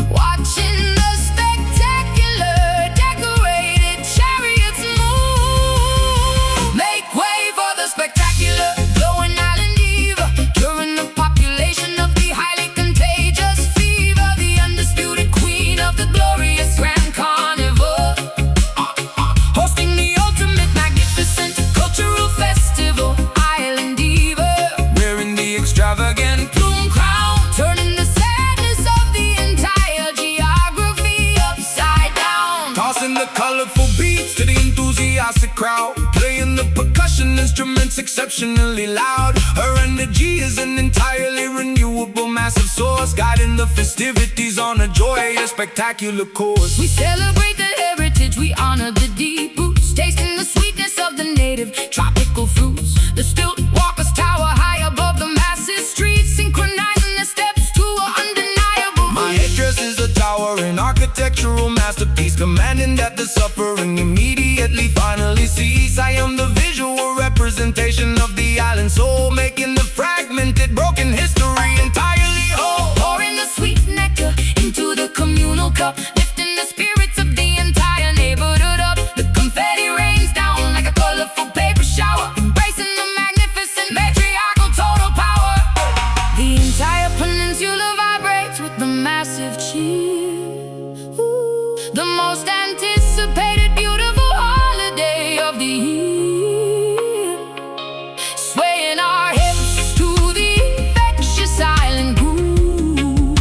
watching the spectacular decorated chariots move. Make way for the spectacular glowing island diva, curing the population of the highly contagious fever, the undisputed queen of the glorious grand carnival, hosting the ultimate magnificent cultural festival. Island diva, Wearing the extravagant plume crown, turning the sadness of the entire geography upside down. tossing the colorful beats to the enthusiastic crowd, playing the percussion instruments exceptionally loud. Her energy is an entirely renewable, massive source, guiding the festivities on a joyous, spectacular course. We celebrate the heritage, we honor the deep roots, tasting the sweetness of the native tropical fruits. The stilt walkers tower high above the massive streets, synchronizing their steps to an undeniable My beat. headdress is a towering architectural masterpiece, commanding that the suffering immediately finally cease. I am the visual representation of the island soul, making the fragmented, broken history entirely whole. Pouring the sweet nectar into the communal cup, lifting the spirits of the entire neighborhood up. The confetti rains down like a colorful paper shower, embracing the magnificent matriarchal total power. The entire peninsula vibrates with the massive cheer. Ooh, the most anticipated beautiful holiday of the year. Swaying our hips to the infectious island groove,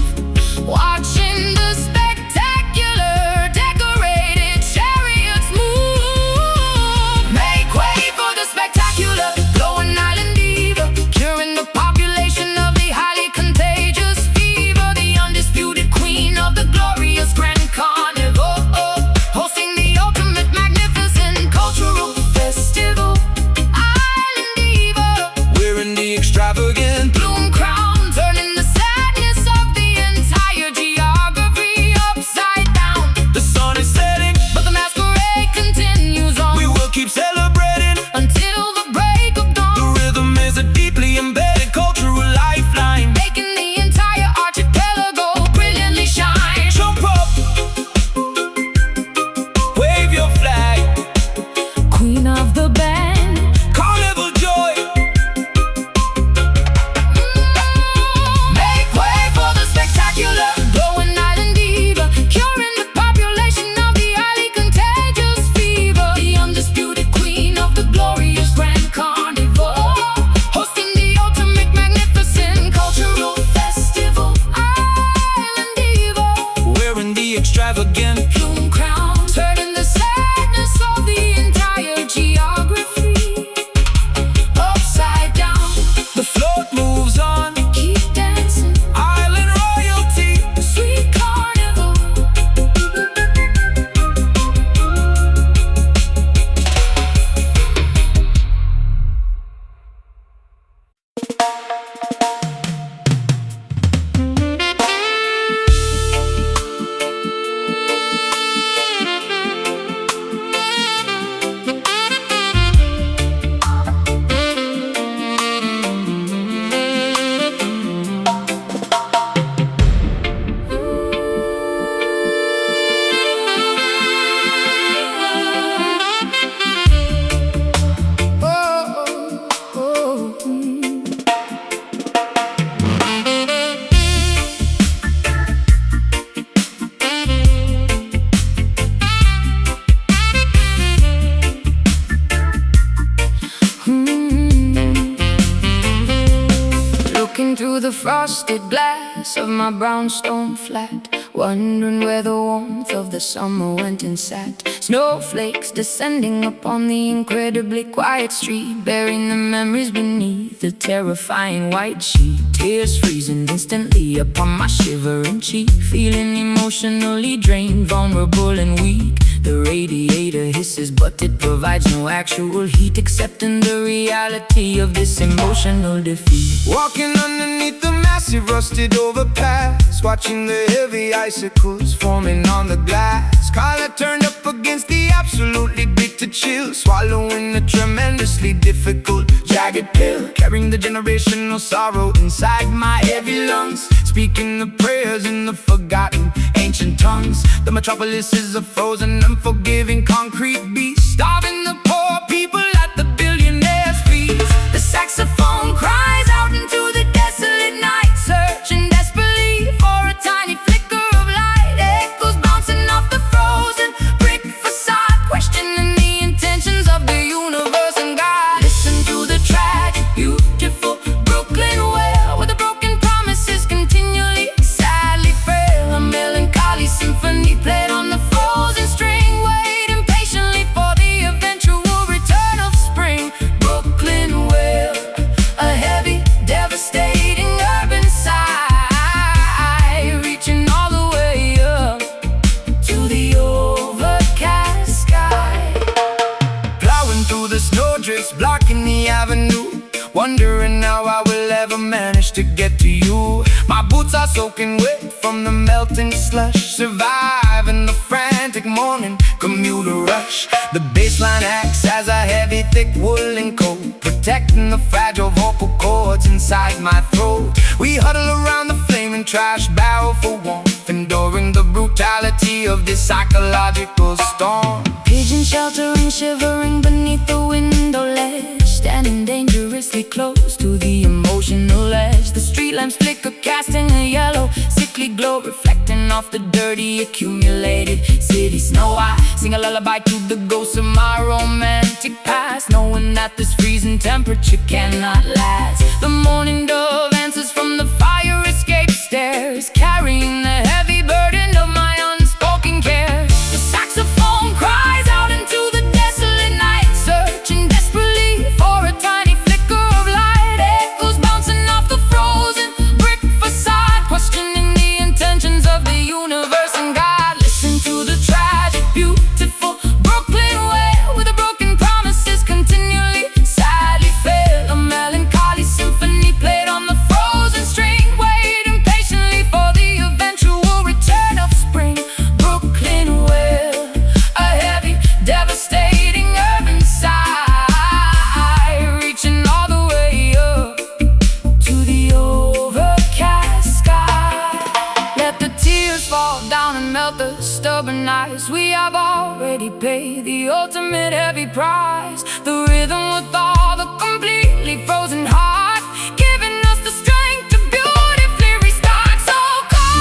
watching the spectacular decorated chariots move. Make way for the spectacular glowing island diva, curing the population of the highly contagious fever, the undisputed queen of the glorious grand carnival, hosting the ultimate magnificent cultural festival. Island diva, Wearing the extravagant plume crown, turning the sadness of the entire geography upside down. the sun is setting, But the masquerade continues on we will keep celebrating. until the break of The dawn, rhythm is a deeply embedded cultural lifeline. making the entire archipelago brilliantly shine. Jump up, wave your flag, Queen of the band, carnival joy. make way for the spectacular glowing island diva, curing the population of the highly contagious fever, the undisputed queen of the glorious grand carnival, hosting the ultimate magnificent cultural festival. Island diva, Wearing the extravagant plume crown, turning the sadness of the entire geography upside down. the float moves on, Keep dancing, island royalty. sweet carnival. frosted glass of my brownstone flat, wondering where the warmth of the summer went and sat. Snowflakes descending upon the incredibly quiet street, burying the memories beneath the terrifying white sheet. Tears freezing instantly upon my shivering cheek, feeling emotionally drained, vulnerable and weak. The radiator hisses, but it provides no actual heat, accepting the reality of this emotional defeat. Walking underneath the massive rusted overpass, watching the heavy icicles forming on the glass. Collar turned up against the absolutely bitter chill, swallowing a tremendously difficult jagged pill, carrying the generational sorrow inside my heavy lungs, speaking the prayers in the forgotten ancient tongues. The metropolis is a frozen, unforgiving concrete beast, starving the poor people at the billionaires' feet. The saxophone cries out into the desolate night, searching desperately for a tiny flicker of light. Echoes bouncing off the frozen brick facade, questioning the intentions of the universe and God. Listen to the tragic, beautiful Brooklyn wail, where the broken promises continually sadly frail. A melancholy symphony played on the frozen string, waiting patiently for the eventual return of spring. Brooklyn wail, a heavy, devastating urban sigh, reaching all the way up to the overcast sky. Plowing through the snowdrifts, blocking the avenue, wondering how I will ever manage to get to you. My boots are soaking wet from the melting slush, surviving the frantic morning commuter rush. The bassline acts as a heavy, thick woolen coat, protecting the fragile vocal cords inside my throat. We huddle around the flaming trash barrel for warmth, enduring the brutality of this psychological storm. Pigeon sheltering, shivering beneath the window ledge, standing dangerously close to the emotional edge. The street lamps flicker, casting a yellow, sickly glow, reflecting off the dirty, accumulated city snow. I sing a lullaby to the ghosts of my romantic past, knowing that this freezing temperature cannot last. The morning dove answers from the fire escape stairs, carrying the heavy burden of my unspoken cares. The saxophone cries out into the desolate night, searching desperately for a tiny flicker of light. Echoes bouncing off the frozen brick facade, questioning the intentions of the universe and God. Listen to the tragic, beautiful Brooklyn wail, where the broken promises continually sadly fail. A melancholy symphony played on the frozen string, waiting patiently for the eventual return of spring. Brooklyn wail, a heavy, devastating urban sigh, reaching all the way up to the overcast sky. Let the tears fall down and melt the stubborn ice. We have already paid the ultimate heavy price. The rhythm with all the completely frozen heart, giving us the strength to beautifully restart. So come,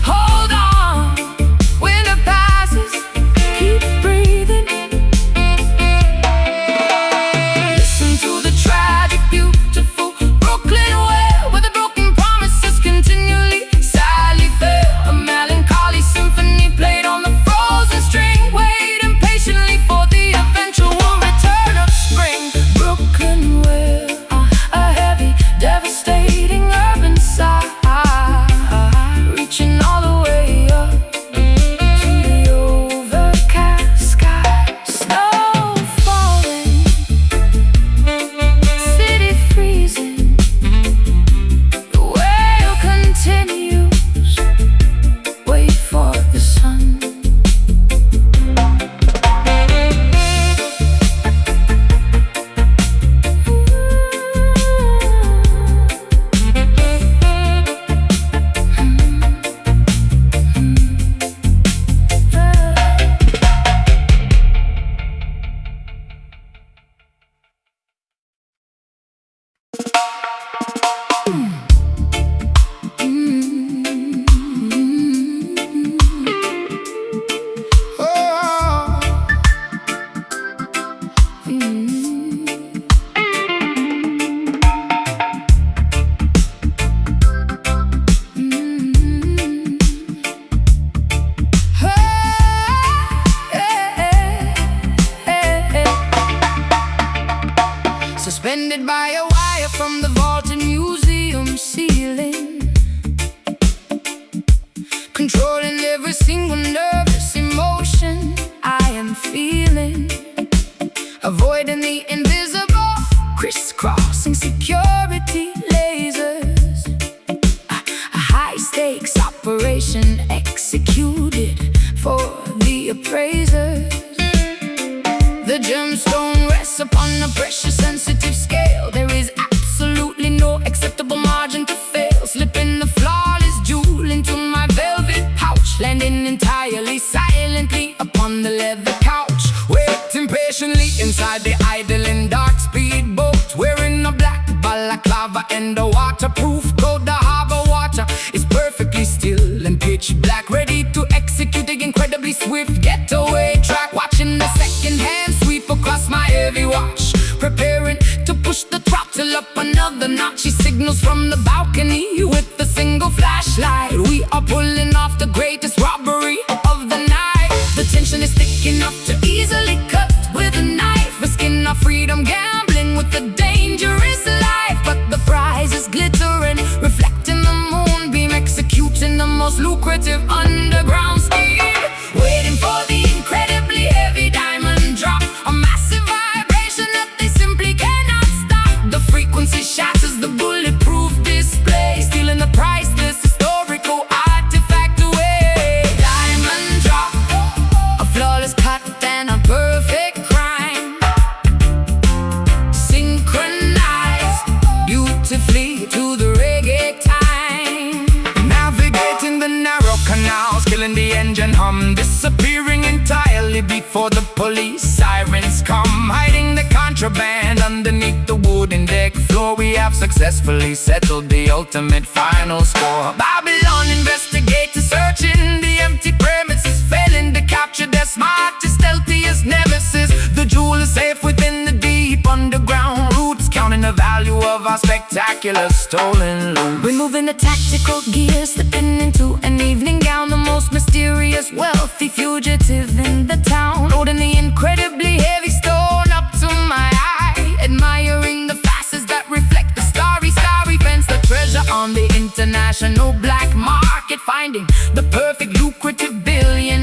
hold on, winter passes, keep breathing. Listen to the tragic, beautiful Brooklyn wail, where the broken promises continually sadly fail. A melancholy symphony played on the frozen string, waiting patiently suspended by a wire from the vaulted museum ceiling, controlling every single nervous emotion I am feeling, avoiding the invisible, crisscrossing security lasers. A high-stakes operation executed for the appraisers. The gemstone rests upon a precious sensitive scale. There is absolutely no acceptable margin to fail. Slipping the flawless jewel into my velvet pouch, landing entirely silently upon the leather couch. Waiting patiently inside the idling dark speedboat, wearing a black balaclava and a waterproof coat. The harbor water is perfectly still and pitch black, ready to execute the incredibly swift getaway track. Watching the second-hand sweep across my heavy watch, preparing to push the throttle up another notch. She signals from the balcony with a single flashlight. We are pulling off the greatest robbery of the night. The tension is thick enough to easily cut with a knife, risking our freedom, gambling with a dangerous life. But the prize is glittering, reflecting the moonbeam, executing the most lucrative underground scheme. Waiting for the incredibly heavy diamond drop, a massive vibration that they simply cannot stop. The frequency shatters the bulletproof display, stealing the priceless historical artifact away. Diamond drop, a flawless cut and a perfect crime, synchronized beautifully to the reggae time. Navigating the narrow canals, killing the engine hum, disappearing entirely before the police sirens come. Hiding the contraband underneath the wooden deck floor, we have successfully settled the ultimate final score. Babylon investigators searching the empty premises, failing to capture their smartest, stealthiest nemesis. The jewel is safe within the deep underground roots, counting the value of our spectacular stolen loot. Removing the tactical gear, slipping into an evening gown, the most mysterious, wealthy fugitive in the town, loading the incredibly heavy stone up to my eye, admiring the facets that reflect the starry fence. The treasure on the international black market, finding the perfect lucrative billion